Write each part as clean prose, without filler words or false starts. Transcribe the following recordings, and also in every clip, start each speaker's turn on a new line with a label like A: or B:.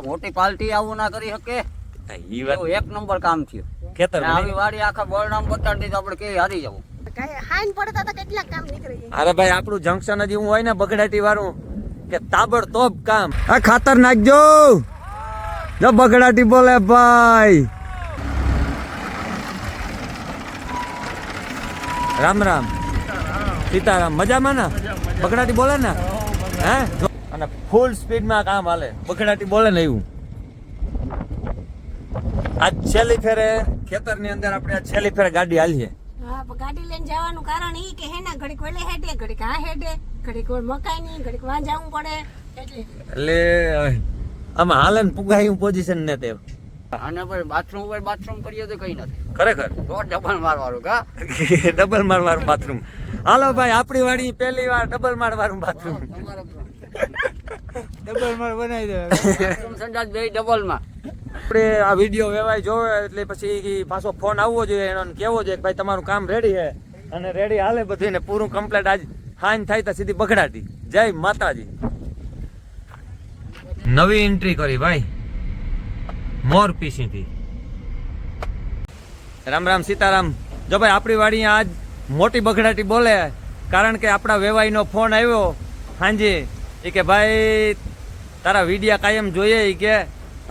A: મોટી પાર્ટી આવું ના કરી શકે.
B: ઈ વાત
A: એક નંબર કામ થયું.
B: ખેતર
A: આવી વાડી આખા બોરડામ બતાડી દીધું, આપણે કેવી હારી જવું.
B: અરે ભાઈ આપણું જંકશન જ એવું હોય ને બગડાટી વાળું કે તાબડતોબ કામ. આ ખાતર નાખજો જો બગડાટી બોલે ભાઈ. રામ રામ સીતારામ. મજામાં ને? બગડાટી બોલે ને? હે અને ફૂલ સ્પીડ માં કામ હાલે. બગડાટી બોલે ને એવું. આજ છેલ્લી ફેરે ખેતર ની અંદર આપણે આ છેલ્લી ફેરે ગાડી હાલીએ.
C: ગાડી લઈને જવાનું કારણ ઈ કે હેના ઘડીક વેલે હેડે, ઘડીક આ હેડે, ઘડીક મકાઈ ની, ઘડીક વાં જવું પડે
B: એટલે આમાં હાલે ને પુગાયું પોઝિશન ને તે.
A: અને પછી બાથરૂમ કરીએ તો કઈ નથી.
B: ખરેખર
A: તો ડબલ મારવાનું કા
B: ડબલ માળ વાળું બાથરૂમ. હાલો ભાઈ આપણી વાડી પહેલી વાર ડબલ માળ વાળું બાથરૂમ.
A: ડબલ માર બનાવી દે. બાથરૂમ સંડાસ બે ડબલ માં.
B: આપણે આ વિડીયો વેવાય જોવે એટલે પછી પાછો ફોન આવવો જોઈએ, એનો કેવો જોઈએ કે ભાઈ તમારું કામ રેડી છે અને રેડી હાલે બધું ને પૂરું કમ્પ્લીટ. આજ હાન થાય તો સીધી બગડાટી. જય માતાજી. નવી એન્ટ્રી કરી ભાઈ મોર પીસી થી. રામ રામ સીતારામ. જો ભાઈ આપણી વાડી આજ મોટી બગડાટી બોલે કારણ કે આપણા વેવાઈનો ફોન આવ્યો હાંજે એ કે ભાઈ તારા વિડિયા કાયમ જોઈએ એ કે,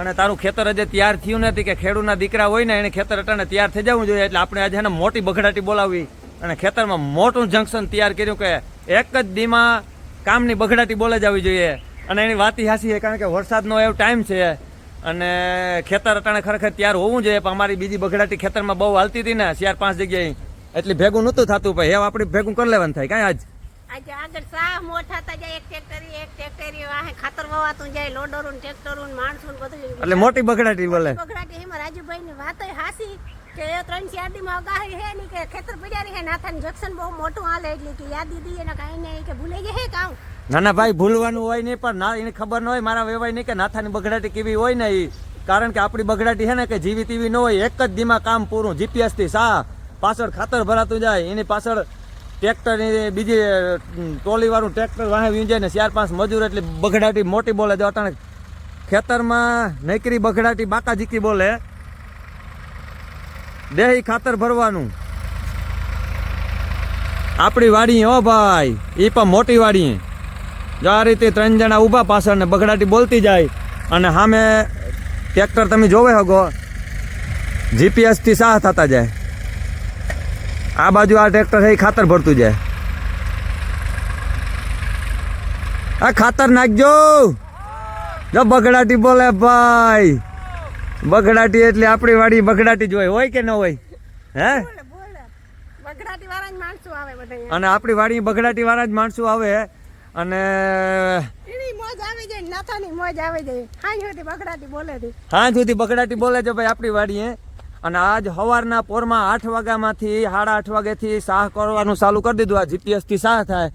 B: અને તારું ખેતર હજે તૈયાર થયું નથી કે ખેડૂતના દીકરા હોય ને એને ખેતર અટાણે તૈયાર થઈ જવું જોઈએ. એટલે આપણે આજે મોટી બગડાટી બોલાવી અને ખેતરમાં મોટું જંકશન તૈયાર કર્યું કે એક જ દીમાં કામની બગડાટી બોલે જવી જોઈએ. અને એની વાત હાસી છે કારણ કે વરસાદનો એવો ટાઈમ છે અને ખેતર અટાણે ખરેખર તૈયાર હોવું જોઈએ. પણ અમારી બીજી બગડાટી ખેતરમાં બહુ હાલતી હતી ને 4-5 જગ્યાએ એટલે ભેગું નહોતું થતું. ભાઈ હવે આપણે ભેગું કરી લેવાનું થાય કાંઈ
C: આજે આગળ સાહ મોટા થતા જાય, એક ટ્રેક્ટરી વાહે ખાતર વવાતું જાય, લોડરું ટ્રેક્ટરું માણસું બધું.
B: એટલે મોટી બગડાટી બોલે.
C: બગડાટી એમાં રાજુભાઈ ની વાત હાસી કે 3-4 દી માં ગાહી હે ની કે ખેતર પડ્યા હે નાથાની જંકશન બહુ મોટું હાલે એટલે કે યાદ દીધી એને કાઈ નહીં કે ભૂલે ગયા હે કામ.
B: ના ના ભાઈ ભૂલવાનું હોય નહીં, પણ ના એને ખબર ન હોય મારા વેવાય નહીં કે નાથાની બગડાટી કેવી હોય ને એ. કારણ કે આપણી બગડાટી છે ને કે જીવી તીવી ન હોય, એક જ દીમાં કામ પૂરું. જીપીએસ થી સા પાછળ ખાતર ભરાતું જાય, એની પાછળ ટ્રેક્ટર બીજી ટોલી વાળું ટ્રેક્ટર વાહે વીંજાય ને 4-5 મજૂર. એટલે બગડાટી મોટી બોલે. જો અટાણે ખેતરમાં નૈકરી બગડાટી બાકા જીકી બોલે. દેહી ખાતર ભરવાનું આપણી વાડી હો ભાઈ, એ પણ મોટી વાડી. જો આ રીતે 3 જણા ઊભા પાછળ ને બગડાટી બોલતી જાય અને સામે ટ્રેક્ટર તમે જોવે હગો જીપીએસ થી સાહ થતા જાય. આ બાજુ આ ટ્રેક્ટર છે ખાતર ભરતું જાય. આ ખાતર નાખજો જો બગડાટી બોલે ભાઈ. બગડાટી એટલે આપણી વાડી બગડાટી જ હોય કે ન હોય? હે
C: બગડાટી વાળા જ માણસો આવે બધા.
B: અને આપણી વાડી બગડાટી વાળા જ માણસો આવે અને
C: એની મોજ આવી જાય, નાથાની મોજ આવી જાય. હાંજ સુધી બગડાટી બોલે છે.
B: હાંજ સુધી બગડાટી બોલે છે ભાઈ આપણી વાડીએ. અને આજ સવારના પોરમાં 8 વાગ્યામાંથી 8:30 વાગ્યાથી સાહ કરવાનું ચાલુ કરી દીધું. આ જીપીએસ થી સાહ થાય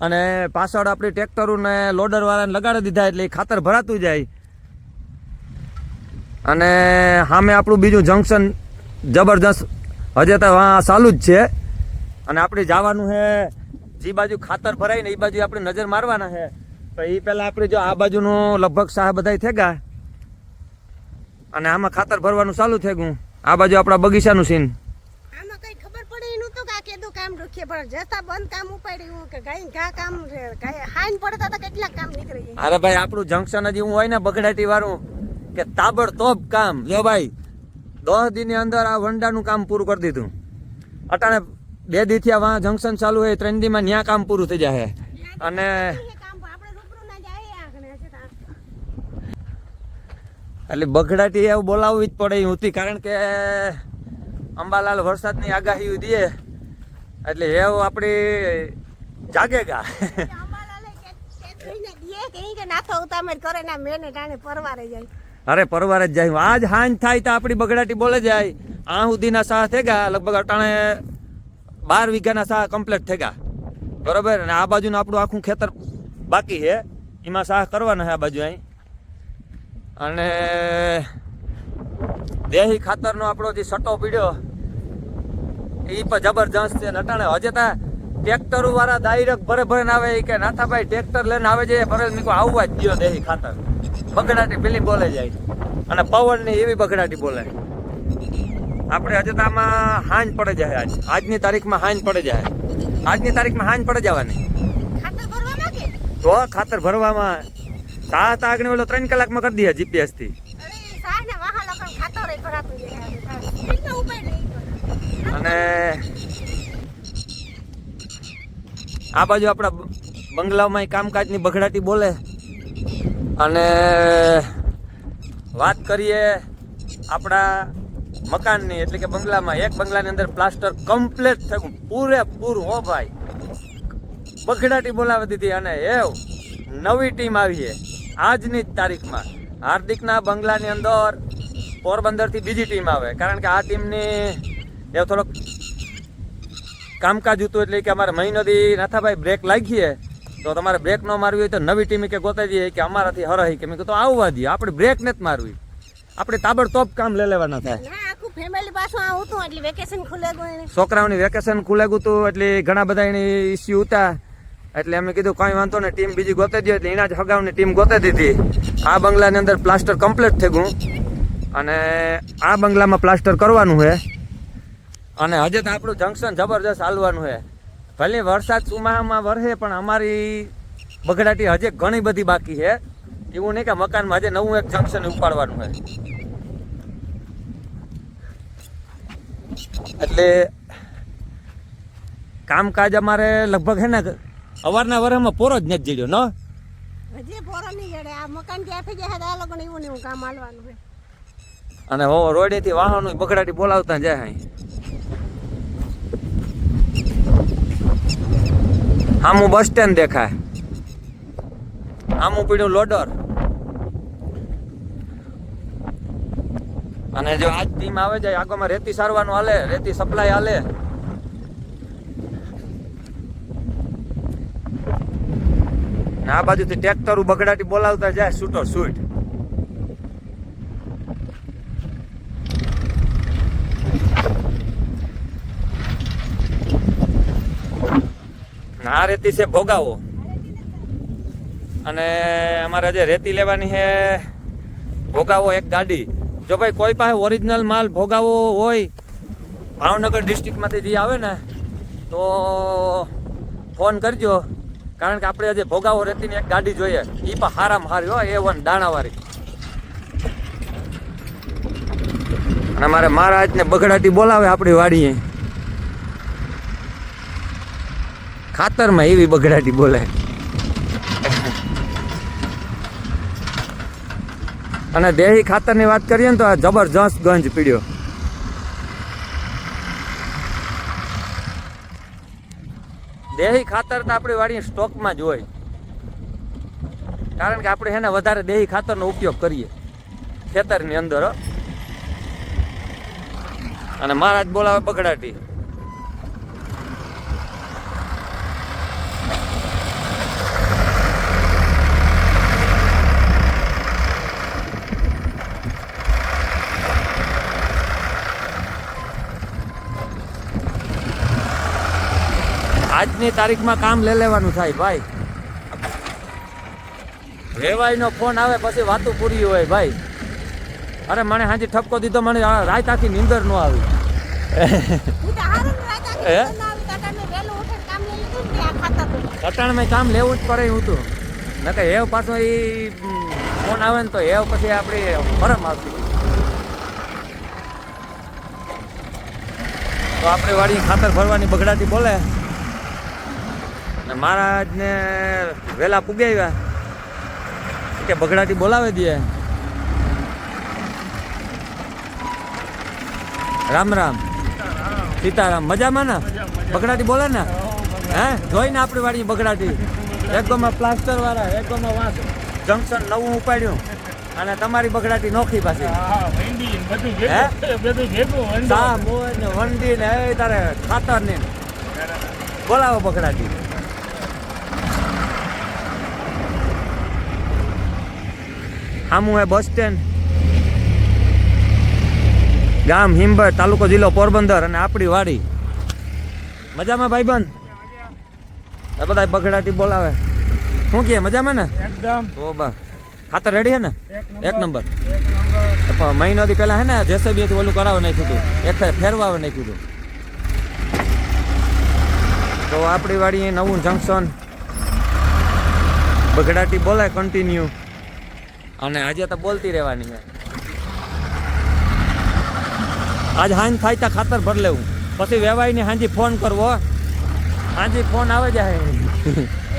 B: અને પાછળ આપણી ટ્રેક્ટરોને લોડર વાળાને લગાડી દીધા એટલે ખાતર ભરાતું જાય. અને સામે આપણું બીજું જંકશન જબરજસ્ત હજે તો ચાલુ જ છે. અને આપણે જવાનું છે જે બાજુ ખાતર ભરાય ને એ બાજુ આપણે નજર મારવાના છે. તો એ પહેલાં આપણે જો આ બાજુનું લગભગ સાહ બધા થઈ ગયા અને આમાં ખાતર ભરવાનું ચાલુ થઈ ગયું. આ બાજુ આપણા બગીચાનું સીન.
C: આમાં કઈ ખબર પડે એનું તો કે કેદું કામ રૂખીએ પણ જતા બંધ કામ ઉપાડ્યું કે ગાઈ ઘા કામ હાઈન પડતા તો કેટલા કામ નીકળી જાય.
B: અરે ભાઈ આપણું જંકશન જ એવું હોય ને બગડાટી વાળું કે તાબડતોબ કામ. જો ભાઈ 10 દી ની અંદર આ વંડાનું કામ પૂરું કરી દીધું. અટાણે 2 દી થી આ જંકશન ચાલુ હોય, 3 દી માં ન્યા કામ પૂરું થઈ જાય. અને એટલે બગડાટી એવું બોલાવવી જ પડે હતી કારણ કે અંબાલાલ વરસાદની આગાહી દે એટલે એવું આપણી જાગેગા. અરે પરવારે જ જાય. આજ હાંજ થાય તો આપણી બગડાટી બોલે જાય. આ સુધીના સાહ થઈ ગયા લગભગ અટાણે 12 વીઘાના સાહ કમ્પ્લીટ થઈ ગયા. બરોબર. અને આ બાજુનું આપણું આખું ખેતર બાકી છે, એમાં સાહ કરવાના છે આ બાજુ અહીં. અને દેહી ખાતરનો આપણો જે સટો પીડ્યો એ પણ જબરજસ્ત છે. અટાણે હજે તા ટ્રેક્ટર વાળા ડાયરેક્ટ ભરે ભરે આવે કે નાથાભાઈ ટ્રેક્ટર લઈને આવે છે ભરે નીકળો આવવા જ દો દેહી ખાતર. બગડાટી પેલી બોલે જાય અને પવનની એવી બગડાટી બોલે. આપણે હજુ તો આમાં હાંજ પડે જાય. આજની તારીખમાં હાંજ પડે જાય. આજની તારીખમાં હાંજ પડે જવાની.
C: ખાતર ભરવામાં કે
B: તો ખાતર ભરવામાં 7 આગળ ઓલો 3 કલાકમાં કરી દે જીપીએસ થી.
C: અરે સાહેબ ને વાહા લખન ખાતર એ ખરાબ થઈ જાય એટલે ઉપાય નહીં.
B: અને આ બાજુ આપણા બંગલામાં કામકાજની બગડાટી બોલે. અને વાત કરીએ આપણા મકાનની એટલે કે બંગલામાં, એક બંગલાની અંદર પ્લાસ્ટર કમ્પ્લીટ થયું પૂરેપૂરું. હો ભાઈ, બગડાટી બોલાવી દીધી. અને નવી ટીમ આવી છે આજની જ તારીખમાં. હાર્દિકના બંગલાની અંદર પોરબંદરથી બીજી ટીમ આવે, કારણ કે આ ટીમની એ થોડોક કામકાજ હતું એટલે કે અમારે મહિનોથી નાથાભાઈ બ્રેક લાગીએ તો તમારે બ્રેક ન મારવી હોય તો નવી ટીમે કે ગોતાઈ દઈએ કે અમારાથી હરાઈ કે મેં કીધું આવવા દઈએ, આપણે બ્રેક નથી મારવી, આપણે તાબડતોબ કામ લઈ લેવાના થાય.
C: ના આખું ફેમિલી પાછું આવું હતું એટલે વેકેશન ખુલે ગયું.
B: છોકરાઓની વેકેશન ખુલે ગયું હતું એટલે ઘણા બધા એની ઇસ્યુ હતા એટલે અમે કીધું કંઈ વાંધો ને ટીમ બીજી ગોતાઈ દઈએ એટલે એના જ હગાવની ટીમ ગોતાઈ દીધી. આ બંગલાની અંદર પ્લાસ્ટર કમ્પ્લીટ થઈ ગયું અને આ બંગલામાં પ્લાસ્ટર કરવાનું છે. અને હજે તો આપણું જંકશન જબરજસ્ત હાલવાનું છે. ભલે વરસાદ ચોમાસામાં વરસે પણ અમારી બગડાટી હજે ઘણી બધી બાકી છે. એવું નહીં કે મકાનમાં હજે નવું એક જંકશન ઉપાડવાનું છે. એટલે કામકાજ અમારે લગભગ છે ને અવારના વરમાં પોરો જ નથી જડ્યો ન
C: હજી પોરો નહીં જડે. આ મકાન જે આપી જાય આ લોકોને એવું ને એવું કામ હાલવાનું છે.
B: અને હો રોડેથી વાહનો બગડાટી બોલાવતા જાય. અહીં આમું બસ સ્ટેન્ડ દેખાય, આમું પીડ્યું લોડર. અને જો આજ ટીમ આવે જાય આગળમાં રેતી સારવાનું હાલે, રેતી સપ્લાય હાલે. આ બાજુથી ટ્રેક્ટર બગડાટી બોલાવતા જાય છૂટો છૂટ. આ રેતી છે ભોગાવો અને અમારે જે રેતી લેવાની છે ભોગાવો એક ગાડી. જો ભાઈ કોઈ પાસે ઓરિજિનલ માલ ભોગાવો હોય ભાવનગર ડિસ્ટ્રિક્ટમાંથી જે આવે ને તો ફોન કરજો, કારણ કે આપણે આજે ભોગાવો રેતીની એક ગાડી જોઈએ. એ પણ હારામાં હારી હોય A1 દાણાવાળી. અને અમારે મહારાજને બગડાટી બોલાવે આપણી વાડીએ. ખાતરમાં એવી બગડાટી બોલે. અને દેહી ખાતરની વાત કરીએ ને તો આ જબરજસ્ત ગંજ પીડ્યો. દેહી ખાતર તો આપણી વાડી સ્ટોકમાં જ હોય, કારણ કે આપણે એને વધારે દેહી ખાતરનો ઉપયોગ કરીએ ખેતરની અંદર. અને મહારાજ બોલાવે બગડાટી. આજની તારીખમાં કામ લઈ લેવાનું થાય ભાઈ. વેવાઈનો ફોન આવે પછી વાતું પૂરી હોય ભાઈ. અરે મને હાજી ઠપકો દીધો, મને રાત આખી નીંદર ન આવી. કટાણમાં કામ લેવું જ પડે એવું હતું. નકર હેવ પાછો એ ફોન આવે ને તો હેવ પછી આપણી ફરમ આવતી. તો આપણે વાડી ખાતર ભરવાની બગડાટી બોલે. મહારાજને વહેલા પુગાવ્યા કે બગડાટી બોલાવી દે. રામ રામ સીતારામ. મજામાં ને? બગડાટી બોલે ને? હે જોઈને આપણી વાડી બગડાટી. એક ગોમાં પ્લાસ્ટર વાળા, એક ગોમાં વાંસ જંકશન નવું ઉપાડ્યું અને તમારી બગડાટી નોખી પાછી. ચા મોજ ને વંડી ને તારે ખાતર ને બોલાવો બગડાટી. આમું હે બસ સ્ટેન્ડ, ગામ હિંબર, તાલુકો જિલ્લો પોરબંદર અને આપણી વાડી. મજામાં ભાઈબંધ? બધા બગડાટી બોલાવે. શું કે મજામાં ને? એકદમ. તો બસ ખાતર રેડી હે ને એક નંબર પણ મહિનાથી પહેલા હે ને જેસબી થી ઓલું કરાવવા નાખ્યું હતું એક ફેરવા નાખ્યું હતું. તો આપણી વાડી નવું જંકશન બગડાટી બોલાય કન્ટિન્યુ અને આજે તો બોલતી રહેવાની છે. આજ હાંજ થાય ત્યાં ખાતર ભર લેવું પછી વેવાઈને હાંજી ફોન કરવો હાંજી ફોન આવે જાય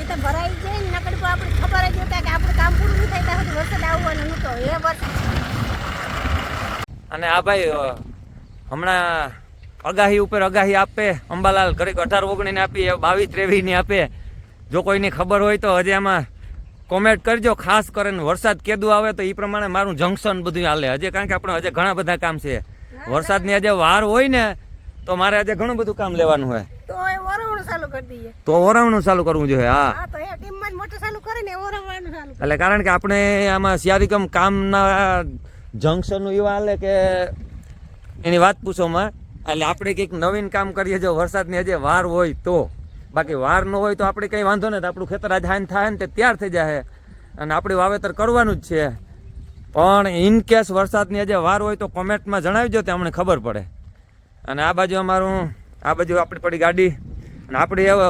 C: એ તો ભરાઈ જાય ને નકર આપણે ખબર જ નહોતા કે આપણું કામ પૂરું નહીં થાય ત્યાં સુધી વરસાદ આવવાનો નહોતો એ વર્ષ.
B: અને આ ભાઈ હમણાં અગાહી ઉપર અગાહી આપે અંબાલાલ ઘડીક 18-19 ને આપી 22-23 ની આપે. જો કોઈની ખબર હોય તો હજી આમાં કોમેન્ટ કરજો. ખાસ કરીને વરસાદ કેદું આવે તો એ પ્રમાણે મારું જંકશન બધું હાલે હજી કારણ કે આપણે હજી ઘણા બધા કામ છે. વરસાદની આજે વાર હોય ને તો મારે આજે ઘણું બધું કામ લેવાનું હોય
C: તો એ ઓરવણું ચાલુ કરી દઈએ
B: તો ઓરવણું ચાલુ કરવું જોઈએ. હા
C: હા તો એ ટીમમાં મોટર ચાલુ કરીને ઓરવવાનું ચાલુ
B: એટલે કારણ કે આપણે આમાં સિયારીકમ કામના જંકશનનું એવા હાલે કે એની વાત પૂછોમાં એટલે આપણે કંઈક નવીન કામ કરીએ જો વરસાદની હજી વાર હોય તો. બાકી વાર ન હોય તો આપણે કંઈ વાંધો નથી આપણું ખેતર આજ હાન થાય ને તે તૈયાર થઈ જાય અને આપણે વાવેતર કરવાનું જ છે. પણ ઇન કેસ વરસાદની હજી વાર હોય તો કોમેન્ટમાં જણાવજો તો અમને ખબર પડે. અને આ બાજુ અમારું આ બાજુ આપણી પડી ગાડી અને આપણે હવે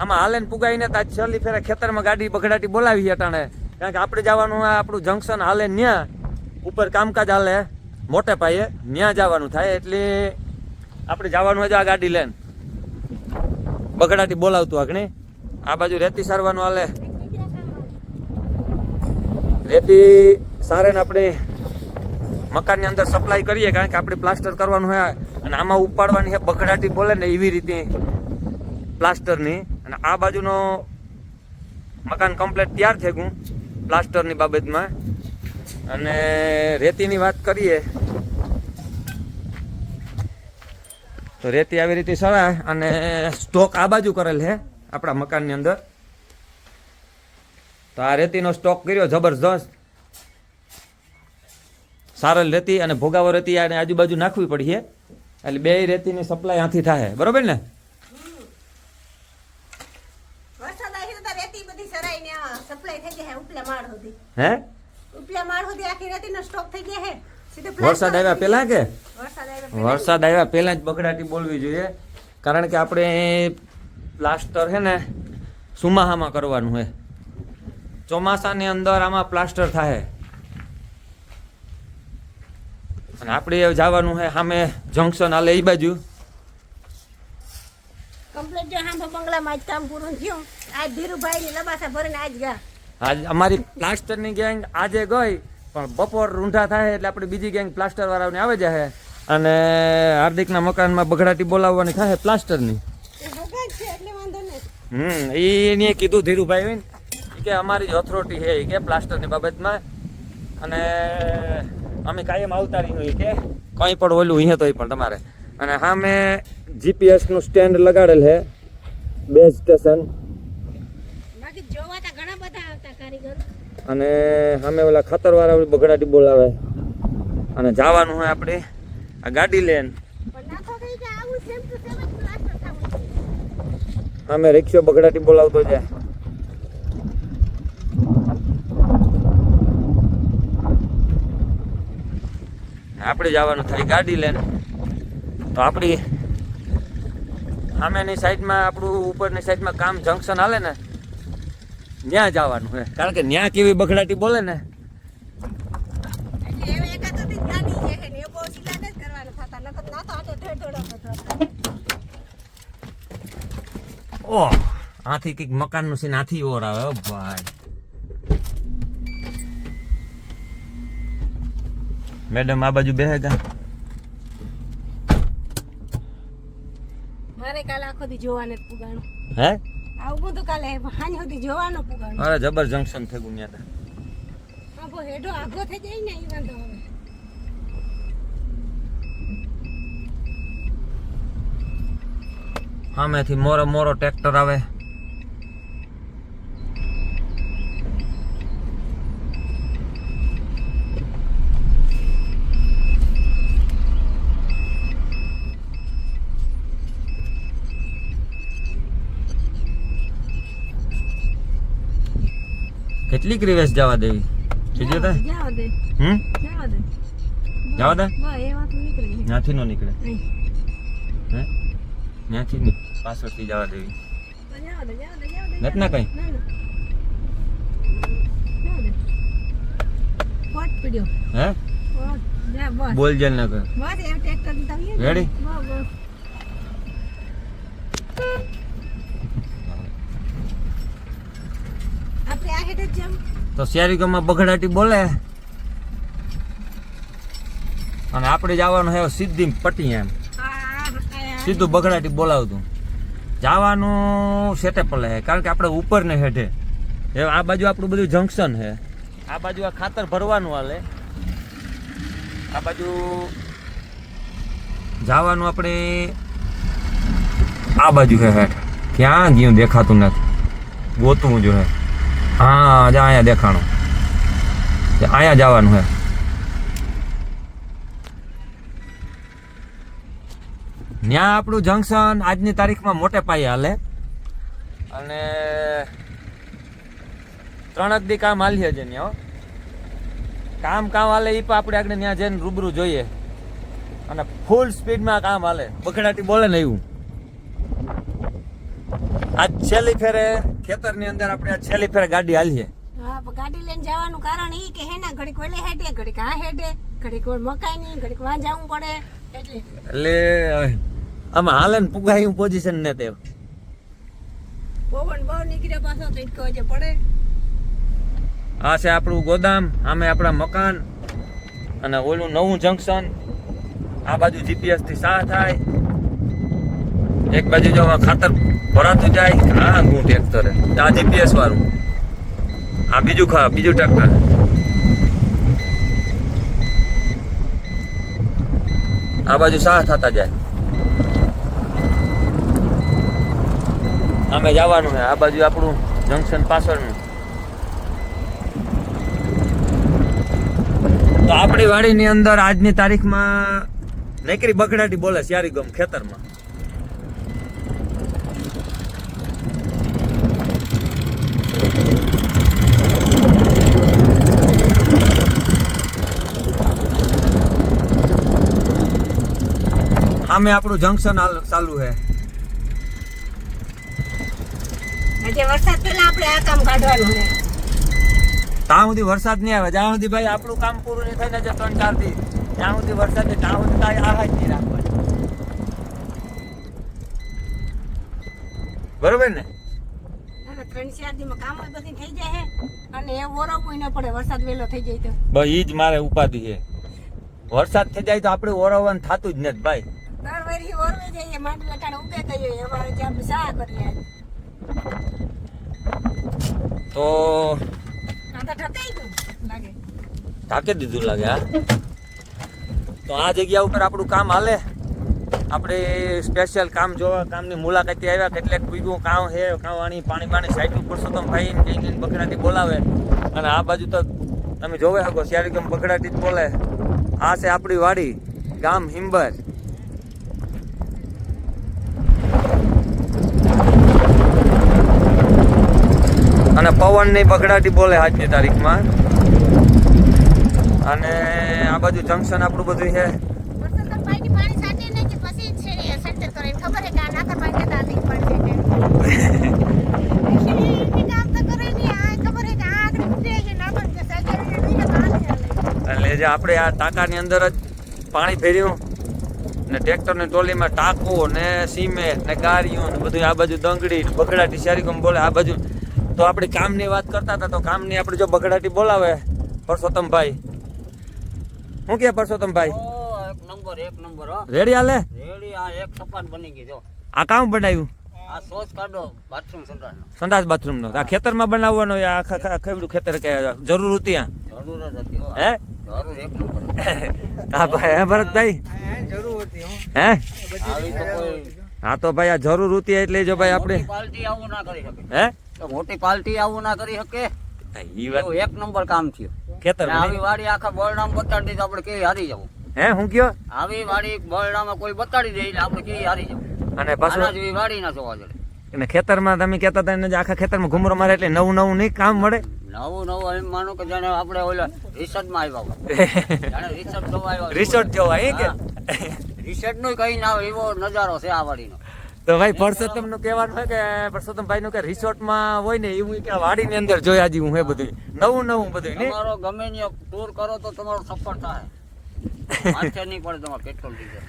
B: આમાં હાલે ને પુગાઈને તો આજ છેલ્લી ફેરે ખેતરમાં ગાડી બગડાટી બોલાવી અટાણે કારણ કે આપણે જવાનું આપણું જંકશન હાલે ન્યા ઉપર કામકાજ હાલે મોટે પાયે ન્યા જવાનું થાય એટલે આપણે જવાનું હોય આ ગાડી લઈને બગડાટી બોલાવતું આગળ. આ બાજુ રેતી સારવાનું હાલે રેતી સારે ને આપણે મકાનની અંદર સપ્લાય કરીએ કારણ કે આપણે પ્લાસ્ટર કરવાનું હોય અને આમાં ઉપાડવાની છે બગડાટી બોલે ને એવી રીતે પ્લાસ્ટરની. અને આ બાજુનો મકાન કમ્પ્લીટ તૈયાર થઈ ગયું પ્લાસ્ટરની બાબતમાં. અને રેતીની વાત કરીએ તો રેતી આવી રીતે સરાય અને સ્ટોક આ બાજુ કરેલ છે આપણા મકાનની અંદર. તો આ રેતીનો સ્ટોક કર્યો જબરજસ્ત સારલ રેતી અને ભોગાવો રેતી અને આજુબાજુ નાખવી પડી છે એટલે બે રેતીની સપ્લાય આથી થાય બરોબર ને.
C: વરસાદ આવી તો રેતી બધી સરાઈને સપ્લાય થઈ જાય ઉપલા માળ સુધી
B: હે
C: ઉપલા માળ સુધી આખી રેતીનો સ્ટોક થઈ ગયા છે સીધો
B: વરસાદ આવ્યા પહેલા કે
C: વરસાદ
B: આવ્યા પહેલા જ બગડાટી બોલવી જોઈએ કારણ કે આપણે પ્લાસ્ટર છે ને સુમાહામાં કરવાનું હોય. ચોમાસાની અંદર આમાં પ્લાસ્ટર થાય અને આપણે જવાનું છે સામે જંકશન હાલે એ બાજુ.
C: કમ્પ્લીટ જો હાંભા બંગલામાં જ કામ પૂરું થયું. આજ ધીરુભાઈની લબાસા ભરીને આજ ગયા.
B: આજ અમારી પ્લાસ્ટરની ગેંગ આજે ગઈ પણ બપોર રૂંઢા થાય એટલે આપણે બીજી ગેંગ પ્લાસ્ટર વાળાને આવે જાય અને હાર્દિકના મકાનમાં બગડાટી બોલાવવાની થાય પ્લાસ્ટરની.
C: એ હગા જ છે એટલે વાંધો નહીં.
B: એને કીધું ધીરુભાઈ કે અમારી જ ઓથોરિટી છે કે પ્લાસ્ટરની બાબતમાં અને અમે કાયમ આવતા રહીએ કે કંઈ પણ ઓલું અહીંયા તો પણ તમારે. અને સામે જીપીએસનું સ્ટેન્ડ લગાડેલ છે બેઝ સ્ટેશન
C: બાકી જોવા તો ઘણા બધા આવતા કારીગર.
B: અને સામે ઓલા ખાતરવાળા બગડાટી બોલાવે અને જવાનું હોય આપણે આ ગાડી લઈને
C: પણ નાખો કઈ કે આવું સેમ ટુ સેમ જ પ્લાસ્ટર થવું જોઈએ.
B: સામે રિક્ષો બગડાટી બોલાવતો જાય. આપણે જવાનું થાય ગાડી લઈને તો આપણી સામેની સાઈડમાં આપણું ઉપરની સાઈડમાં કામ જંકશન હાલે ને ત્યાં જવાનું હોય કારણ કે ત્યાં કેવી બગડાટી બોલે ને
C: એટલે હવે એકાદ બધી ગાડી છે ને એ બહુ સીધા જ કરવાના થતા નકર ના તો આટો ઠેઠ થતા.
B: ઓહ આથી કંઈક મકાનનું સીન આથી ઓર આવે હો ભાઈ. મેડમ આ બાજુ બેહેગા
C: મારે કાલે આખો દી જોવાને જ પુગાણું.
B: હે
C: આવું તો કાલે હાંજ સુધી જોવાનો પુગાણું.
B: અરે જબર જંકશન થઈ ગયું ત્યાં.
C: હા બહુ હેડો આઘો થઈ જાય ને એ વાંધો હવે.
B: સામેથી મોરો ટ્રેક્ટર આવે. કેટલીક રિવેશ જવા દેવી બીજું તો
C: જાવા દે
B: હમ
C: જાવા દે
B: જવા દે
C: બસ એ વાત નીકળી ગઈ
B: ત્યાંથી નો નીકળે
C: નહીં
B: હે ત્યાંથી નહીં પાછળથી જવા દેવી
C: તો જાવા દે
B: નથી ના કઈ
C: ના જાવા દે પોટ પીડ્યો
B: હે
C: પોટ જા બસ
B: બોલ જેલ ના કર
C: બસ એ ટ્રેક્ટર ની તમે
B: રેડી
C: બસ આપણે આ હેઠે જ જેમ
B: તો શેરી ગામમાં બગડાટી બોલે અને આપણે જવાનું હે સીધી પટ્ટી એમ સીધું બગડાટી બોલાવતું જવાનું સેટે પડે હે કારણ કે આપણે ઉપર ને હેઠે એ આ બાજુ આપણું બધું જંકશન હે આ બાજુ આ ખાતર ભરવાનું હાલે આ બાજુ જવાનું આપણે આ બાજુ હે હેઠ ક્યાં ગયું દેખાતું નથી ગોતવું જો હે હા જા અહીંયા દેખાણું અહીંયા જવાનું હે ત્યાં આપણું જંકશન આજની તારીખમાં મોટે પાયે હાલે અને 3 દી કામ હાલીએ છે ત્યાં કામ હાલે એ પણ આપણે આગળ ત્યાં જઈને રૂબરૂ જોઈએ અને ફૂલ સ્પીડમાં કામ હાલે બગડાટી બોલે ને એવું આજ છેલ્લી ફેરે ખેતરની અંદર આપણે આ છેલ્લી ફેરે ગાડી હાલીએ
C: હા પણ ગાડી લઈને જવાનું કારણ ઈ કે હેના ઘડીક ઓલે હેડે ઘડીક આ હેડે ઘડીક ઓલ મકાઈ ની ઘડીક વાં જવું પડે એટલે
B: આમાં હાલે ને પુગાયું પોઝિશન ને તે
C: પવન બહુ નીકળે પાછો તો ઇટકો જે પડે
B: આ છે આપણું ગોદામ આમે આપણા મકાન અને ઓલું નવું જંકશન આ બાજુ જીપીએસ થી સાહ થાય એક બાજુ જો ખાતર ભરાતું જાય હા હું ટ્રેક્ટર આ જીપીએસ વાળું આ બીજું ટ્રેક્ટર આ બાજુ સાહ થતા જાય અમે જવાનું છે આ બાજુ આપણું જંકશન પાછળનું તો આપણી વાડીની અંદર આજની તારીખમાં નકરી બગડાટી બોલે શિયારી ગમ ખેતરમાં આમે આપણું જંકશન ચાલુ છે
C: આજે વરસાદ પહેલા આપણે આ કામ કાઢવાનું છે
B: ત્યાં સુધી વરસાદ નહીં આવે જ્યાં સુધી ભાઈ આપણું કામ પૂરું નહીં થાય ને 3-4 દી ત્યાં સુધી વરસાદ નહીં ત્યાં સુધી કાંઈ આવા જ નહીં રાખવાની બરોબર ને
C: 3-4 દીમાં કામ બધી થઈ જાય અને એ ઓરવવું ન પડે વરસાદ વહેલો થઈ જાય તો
B: ભાઈ ઈ જ મારે ઉપાધિ છે વરસાદ થઈ જાય તો આપણે ઓરવવાનું થતું જ નથી ભાઈ
C: દર વરી ઓરવે જઈએ માંડવી લટાડે ઉગે કહીએ અમારે જે આપણે સા કરીએ
B: તો
C: આ તો ઠકાઈ ગયું લાગે
B: ઢાંકી દીધું લાગે હા તો આ જગ્યા ઉપર આપણું કામ હાલે આપણે સ્પેશિયલ કામ જોવા કામની મુલાકાતે આવ્યા કેટલેક બીજું કામ છે કામવાણી પાણી સાઈડ ઉપર ભાઈ કઈ બગડાટી બોલાવે અને આ બાજુ તો તમે જોવે શકો શિયાળી ગામ બગડાટી જ બોલે આ છે આપણી વાડી ગામ હિંબર અને પવનની બગડાટી બોલે આજની તારીખમાં અને આ બાજુ જંકશન આપણું બધું છે
C: વરસાદ પાણી સાચે નહીં કે પછી છે સટ્ટે તો એને ખબર છે કે આ નાતા પાણી જતા નહીં પડશે કે કામ તો કરે નહીં આ ખબર છે કે આ આગળ ઉઠે છે નાતો કે સાચે નહીં
B: એટલે જે આપણે આ ટાંકાની અંદર જ પાણી ભર્યું ને ટ્રેક્ટરની ટોલીમાં ટાંકો ને સિમેન્ટ ને ગાડીઓ ને બધું આ બાજુ દંગડી બગડાટી શેરીગમ બોલે આ બાજુ તો આપણે કામની વાત કરતા હતા તો કામની આપણે જો બગડાટી બોલાવે પરસોત્તમભાઈ શું કે પરસોત્તમભાઈ
A: એક નંબર હો
B: રેડી હાલે
A: રેડી આ એક સપાટ બની ગઈ જો
B: આ કામ બનાવ્યું
A: આ સોસ કાઢો બાથરૂમ સંડાસનો
B: સંડાસ બાથરૂમ નો આ ખેતરમાં બનાવવાનો આખા ખેડૂત ખેતર કે જરૂર હતી આ
A: જરૂર જ હતી હો
B: હે
A: જરૂર એક નંબર
B: હા ભાઈ હે ભરતભાઈ હે
A: આવી તો કોઈ
B: હા તો ભાઈ આ જરૂર હતી એટલે જો ભાઈ આપણે
A: મોટી પાર્ટી આવું ના કરી શકે
B: હે
A: તો મોટી પાર્ટી આવું ના કરી શકે
B: ઈ વાત
A: એવું એક નંબર કામ થયું
B: ખેતર
A: ને આવી વાડી આખા બળડામ બતાડી દે તો આપણે કેવી હારી જવું
B: હે હું કયો
A: આવી વાડી બળડામાં કોઈ બતાડી દે એટલે આપણે કેવી હારી જવું
B: અને
A: આના
B: પાછું
A: જેવી વાડી ના જોવા જડે
B: અને ખેતરમાં તમે કહેતા હતા ને આખા ખેતરમાં ઘુમરો મારે એટલે નવું નહીં કામ મળે
A: નવું એમ માનો કે જાણે આપણે ઓલા રિસર્ચમાં આવ્યા હોય. જાણે રિસર્ચ જોવા આવ્યા હોય.
B: રિસોર્ટ જોવા એ કે
A: રિસર્ચનું કઈ ના હોય એવો નજારો છે આ વાડીનો.
B: તો ભાઈ પરસોત્તમ નું કહેવાનું હોય કે પરસોત્તમભાઈ નું કે રિસોર્ટમાં હોય ને એવું કે વાડીની અંદર જોયા જેવું હે બધું નવું બધું ને
A: તમારો ગમે ત્યાં ટૂર કરો તો તમારો સફળ થાય. માથે નહીં પડે તમારે પેટ્રોલ ડીઝલ.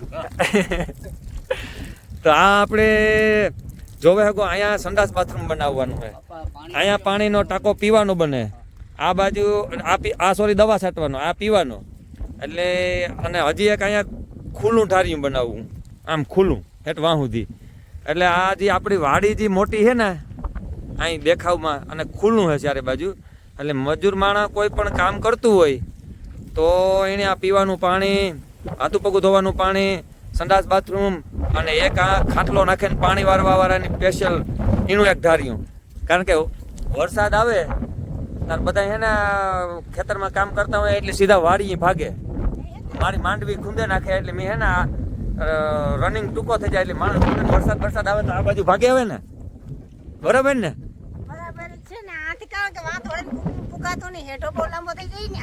B: તો આ આપણે જોવે હગો અહીંયા સંડાસ બાથરૂમ બનાવવાનું છે. અહીંયા પાણીનો ટાંકો પીવાનો બને, આ બાજુ આ સોરી દવા છાંટવાનો, આ પીવાનો. એટલે અને હજી એક અહીંયા ખુલ્લું ઠારિયું બનાવવું, આમ ખુલ્લું હેઠ વાં સુધી. એટલે આ જે આપણી વાડી જે મોટી છે ને અહીં દેખાવમાં અને ખુલ્લું છે ચારે બાજુ. એટલે મજૂર માણસ કોઈ પણ કામ કરતું હોય તો એને આ પીવાનું પાણી, હાથું પગું ધોવાનું પાણી, સંડાસ બાથરૂમ અને એક આ ખાટલો નાખીને પાણી વારવા વાળાની સ્પેશિયલ એનું એક ધાર્યું. કારણ કે વરસાદ આવે ત્યારે બધા છે ને ખેતરમાં કામ કરતા હોય એટલે સીધા વાડી ભાગે. મારી માંડવી ખૂંદે નાખે એટલે મેં હે ને રનિંગ ટૂંકો થઈ જાય એટલે માણસ વરસાદ આવે તો આ બાજુ ભાગે આવે ને, બરાબર ને?
C: બરાબર છે ને. આથી કારણ કે વાં થોડે ફૂકાતો નહીં, હેઠો બહુ લાંબો થઈ જાય ને.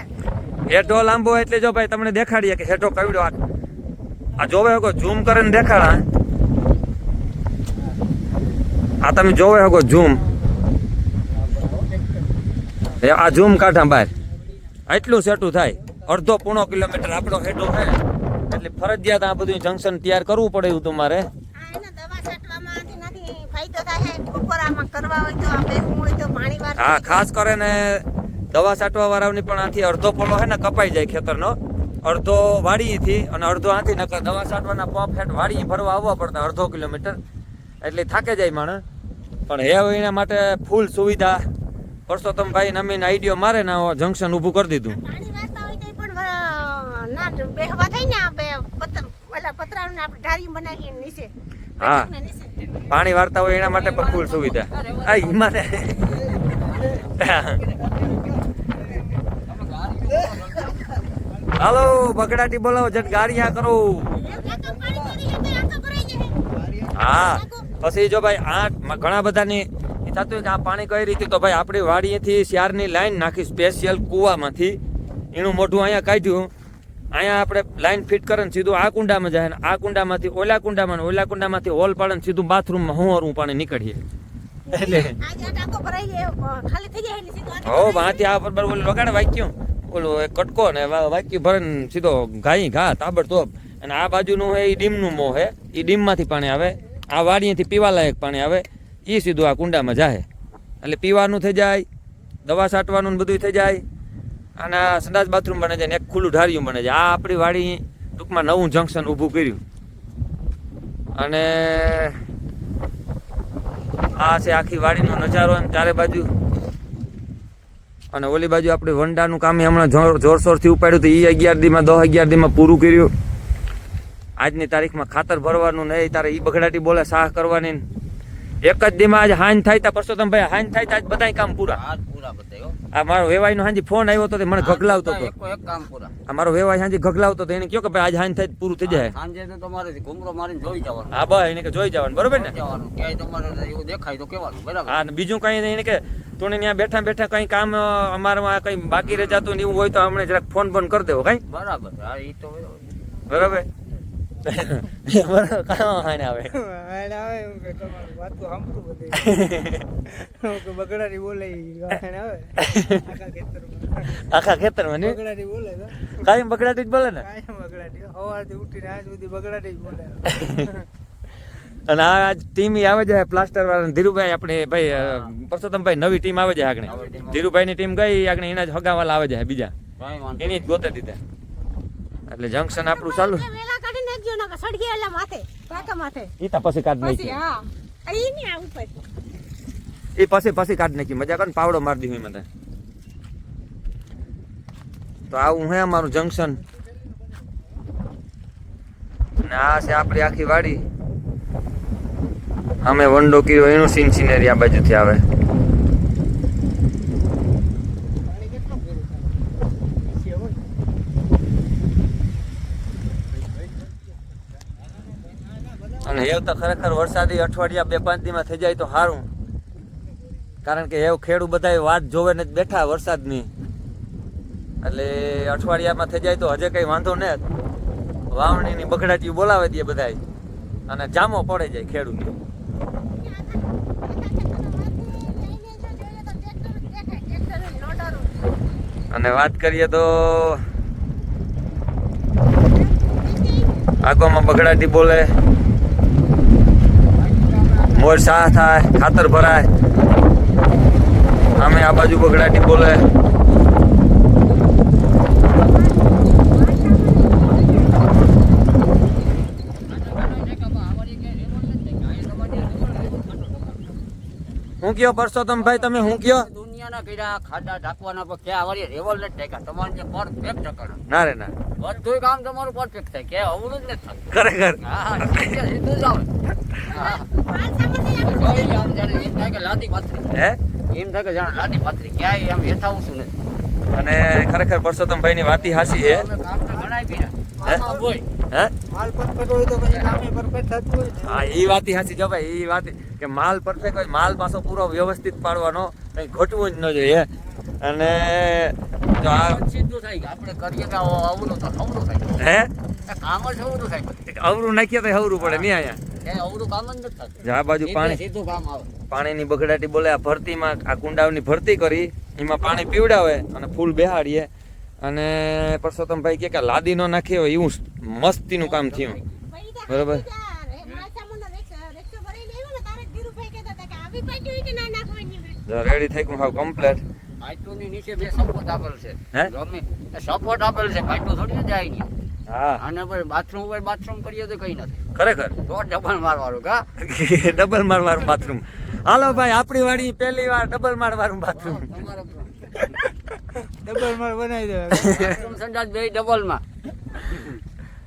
B: હેઠો લાંબો એટલે જો ભાઈ તમને દેખાડીએ કે હેઠો કવડો આ જોવે હગો ઝૂમ કરીને દેખાડા. આ તમે જોવે હગો ઝૂમ, આ ઝૂમ કાઢા બહાર એટલું સેટું થાય. અડધો પોણો કિલોમીટર આપણો હેઠો છે એટલે ફરજિયાત આ બધું જંકશન તૈયાર કરવું પડે એવું તમારે.
C: આ એને દવા છાંટવામાં આથી ફાયદો થાય. બપોરામાં કરવા હોય તો આ ભેગું હોય તો પાણી વાર.
B: હા, ખાસ કરીને દવા છાંટવા વાળાની પણ આથી અડધો પોલો છે ને કપાઈ જાય ખેતરનો, અડધો વાડીથી અને અડધો આથી. નકર દવા છાંટવાના પંપ હેઠ વાડી ભરવા આવવા પડતા અડધો કિલોમીટર એટલે થાકે જાય માણસ. પણ હવે એના માટે ફૂલ સુવિધા પરસોત્તમભાઈ નમીને આઈડિયો મારે ને જંકશન ઊભું કરી દીધું.
C: પાણી વાળતા હોય તો પણ ના બેહવા થાય ને. આ બે પતરાનું આપણે ઢારી બનાવીએ નીચે.
B: હા, પાણી વાળતા હોય એના માટે પણ ફૂલ સુવિધા. આ હિમાને હાલો બગડાટી બોલાવો જટ ગાડી આ કરો. હા, પછી જો ભાઈ આ ઘણા બધાની થતું હોય કે આ પાણી કઈ રીતે, તો ભાઈ આપણી વાડીએથી શિયારની લાઈન નાખી સ્પેશિયલ કૂવામાંથી. એનું મોઢું અહીંયા કાઢ્યું, અહીંયા આપણે લાઈન ફિટ કરે ને સીધું આ કુંડામાં જાય ને આ કુંડામાંથી ઓલા કુંડામાં, ઓલા કુંડામાંથી હોલ પાડે ને સીધું બાથરૂમમાં હું પાણી નીકળીએ. એટલે હો વાંથી આ બરાબર વગાડે વાક્યું ઓલું કટકો ને વાક્યું ભરે ને સીધો ઘા તાબડતોબ. અને આ બાજુનું હે એ ડીમનું મોં હે, એ ડીમમાંથી પાણી આવે. આ વાડીએથી પીવાલાયક પાણી આવે, એ સીધું આ કુંડામાં જાય. એટલે પીવાનું થઈ જાય, દવા છાંટવાનું બધું થઈ જાય અને આ સંડાસ બાથરૂમ બને છે ને એક ખુલ્લું ઢારિયું બને છે. આ આપણી વાડી ટૂંકમાં નવું જંકશન ઊભું કર્યું. અને આ છે આખી વાડીનો નજારો એમ ચારે બાજુ. અને ઓલી બાજુ આપણે વંડાનું કામ હમણાં જોરશોરથી ઉપાડ્યું હતું. એ 11 દીમાં 10-11 દીમાં પૂરું કર્યું. આજની તારીખમાં ખાતર ભરવાનું નહીં, તારે ઈ બગડાટી બોલે સાહ કરવાની. એક જ દીમાં આજ હાંજ થાય તા પરસોત્તમભાઈ, હાંજ થાય તા આજ બધા કામ પૂરા. આ મારો વેવાઈનો હાંજી ફોન આવ્યો તો મને ગગલાવતો હતો. આ મારો વેવાઈ હાંજી ગગલાવતો હતો. એને કહ્યો કે ભાઈ આજ હાંજ થાય પૂરું થઈ જાય.
A: સાંજે તો તમારે ઘૂમરો મારીને જોઈ જવાનું.
B: હા બસ એને કે જોઈ જવાનું, બરોબર ને?
A: ક્યાંય તમારે એવું દેખાય તો કહેવાનું, બરાબર?
B: હા, બીજું કઈ નહીં. એને કે તું ત્યાં બેઠા કઈ કામ અમારમાં કઈ બાકી રહી જતું ને એવું હોય તો અમને જરાક ફોન બંધ કરી દેવો. કઈ
A: બરાબર? હા, એ તો
B: બરાબર.
D: બગડાટી બોલે
B: આખા ખેતરમાં
D: બગડાટી બોલે
B: કાયમ બગડાટી જ બોલે ને.
D: બગડાટી સવારથી ઉઠીને આજ સુધી બગડાટી જ બોલે.
B: અને આ ટીમ આવે છે પ્લાસ્ટર વાળા ધીરુભાઈ, આપણે ભાઈ પરસોત્તમભાઈ નવી ટીમ આવે છે આગળ. ધીરુભાઈ ની ટીમ ગઈ આગળ, એના જ હગાવાલા આવે છે બીજા, એની જ ગોતે દીધા. એટલે જંકશન આપણું ચાલુ. ઈ તા પછી કાઢ નાખી, ઈ પછી કાઢ નાખી. મજા કર પાવડો મારી દીધી મને. તો આવું હે અમારું જંકશન. ને આ છે આપણી આખી વાડી. અમે વંડો કર્યો એનું સીન સિનેરી આ બાજુથી આવે. અને એવું તો ખરેખર વરસાદી અઠવાડિયા 2-5 દીમાં થઈ જાય તો સારું. કારણ કે એવું ખેડૂત બધા વાત જોવે ને જ બેઠા વરસાદની, એટલે અઠવાડિયામાં થઈ જાય તો હજે કઈ વાંધો નહીં. વાવણીની બગડાટીયું બોલાવે દે બધાય અને જામો પડે જાય ખેડૂત. અને વાત કરીએ તો આગોમાં બગડાટી બોલે, મોર શાહ થાય, ખાતર ભરાય. અમે આ બાજુ બગડાટી બોલે. હું કયો પરસોત્તમભાઈ, તમે હું કયો?
A: દુનિયાના કર્યા ખાડા ઢાંકવાના પર ક્યાં વાળી રેવલ નથી ટેકા તમારે જે પરફેક્ટ ટકણ
B: ના રે ના,
A: બધું કામ તમારું પરફેક્ટ થાય કે અવળું જ નથી થતું.
B: ખરેખર.
A: હા સીધું જ આવે. હા જોઈ આમ જાણે એમ થાય કે લાદી પાથરી,
B: હે
A: એમ થાય કે જાણે લાદી પાથરી ક્યાંય આમ હેઠાવશું નથી.
B: અને ખરેખર પરસોત્તમભાઈ ની વાતી હાસી છે.
A: અમે કામ તો ઘણાય કર્યા. આમાં બોય
B: હે
D: માલ પરફેક્ટ હોય તો પછી કામે પરફેક્ટ થતું હોય ને.
B: હા, ઈ વાતી હાસી જો ભાઈ. ઈ વાત કે માલ પરફેક્ટ હોય, માલ પાછો પૂરો વ્યવસ્થિત પાડવાનો, કઈ ઘટવું જ ન જોઈએ. અને જો આ
A: સીધું થાય કે આપણે કરીએ કે અવળું તો અવળું થાય.
B: હે
A: કામ જ અવળું થાય.
B: અવરું નાખીએ તો હવરું પડે નહીં અહીંયા.
A: કે અવળું કામ જ નથી થતું.
B: જો આ બાજુ પાણી,
A: સીધું કામ આવે.
B: પાણીની બગડાટી બોલે. આ ભરતીમાં આ કુંડાવની ભરતી કરી, એમાં પાણી પીવડાવે અને ફૂલ બેહાડીએ. અને પરસોત્તમભાઈ કે લાદી નો નાખી હોય એવું મસ્તીનું કામ થયું. બરોબર. રેડી થઈ ગયું હાવ કમ્પ્લીટ.
A: પાઇપોની નીચે બે સપોર્ટ આપેલ છે.
B: હે?
A: ગમે સપોર્ટ આપેલ છે, પાઇપો થોડી જાય નહીં.
B: હા
A: આને પછી બાથરૂમ ઉપર બાથરૂમ કરીએ તો કઈ નથી.
B: ખરેખર
A: તો ડબલ મારવાનું કા
B: ડબલ મારવાળું બાથરૂમ. હાલો ભાઈ, આપણી વાડી પહેલી વાર ડબલ મારવાળું બાથરૂમ.
A: તમારે
D: ડબલ માળ બનાવી દેવાય.
A: બાથરૂમ સંડાસ બે ડબલ માં.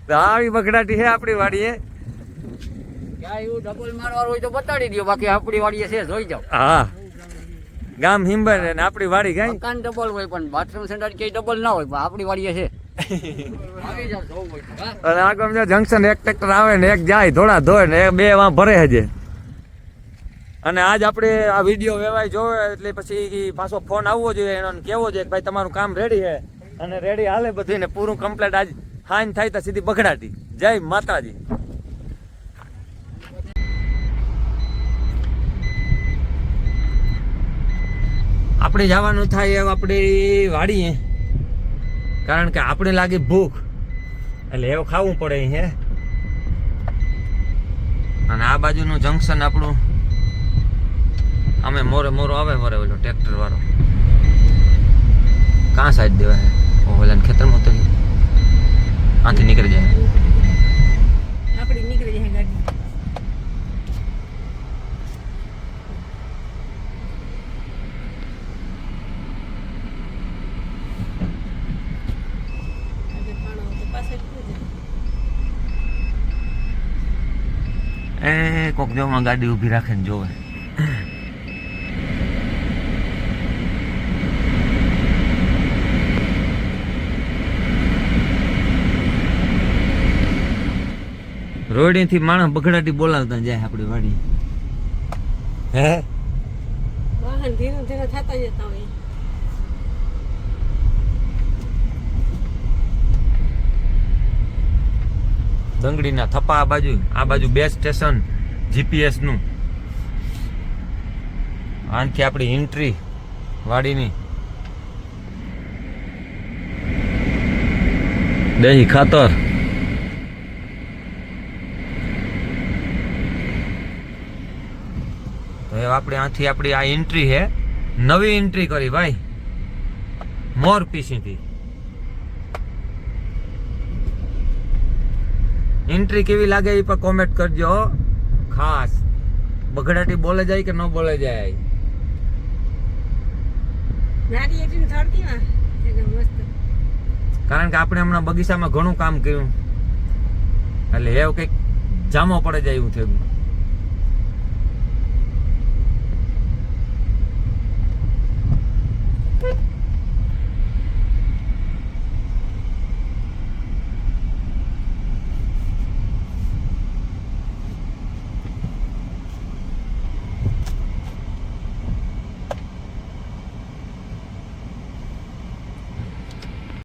B: તો આવી બગડાટી છે આપણી વાડીએ.
A: ક્યાં એવું ડબલ મારવાનું હોય તો બતાડી દો, બાકી આપણી વાડીએ છે જોઈ જાવ.
B: હા, ગામ હિંબર અને આપણી વાડી ગાય.
A: મકાન ડબલ હોય પણ બાથરૂમ સંડાસ ક્યાંય ડબલ ના હોય, પણ આપણી વાડીએ છે. આવી જાવ જોવું હોય તો, હા.
B: અને આગળ જો જંકશન એક ટ્રેક્ટર આવે ને એક જાય ધોળા ધોય ને બે વાં ભરે હજે. અને આજ આપણે આ વિડીયો વેવાય જોવે એટલે પછી પાછો ફોન આવવો જોઈએ, એનો કહેવો જોઈએ કે ભાઈ તમારું કામ રેડી છે. અને રેડી હાલે બધું ને પૂરું કમ્પ્લીટ. આજ હાન થાય તો સીધી બગડાટી. જય માતાજી. આપણે જવાનું થાય એમ આપણી વાડીએ, કારણ કે આપણે લાગી ભૂખ એટલે એવું ખાવું પડે હે. અને આ બાજુનું જંકશન આપણું, અમે મોરે મોરો આવે મોરે ઓલો ટ્રેક્ટર વાળો કાં સાઈડ દેવા હે ઓલાને ખેતરમાં ઉતરી આથી નીકળી જાય.
C: આપડી નીકળી જાય ગાડી.
B: એ કોક જોમાં ગાડી ઊભી રાખે ને જોવે. રોડેથી માણસ બગડાટી બોલાવતા જાય આપણી વાડી. હે
C: વાહન ધીરે ધીરે થતા જતા હોય.
B: ડંગડીના થપ્પા આ બાજુ બેઝ સ્ટેશન જીપીએસ નું. આનથી આપણી એન્ટ્રી વાડીની. દહીં ખાતર. તો હવે આપણે આથી આપણી આ એન્ટ્રી છે, નવી એન્ટ્રી કરી ભાઈ મોર પીસીથી. એન્ટ્રી કેવી લાગે એ પર કોમેન્ટ કરજો ખાસ. બગડાટી બોલે જાય કે ન બોલે જાય.
C: ગાડી એટલી થડતી માં એકદમ મસ્ત.
B: કારણ કે આપણે હમણાં બગીચામાં ઘણું કામ કર્યું એટલે એવું કંઈક જામો પડે જાય એવું થયું.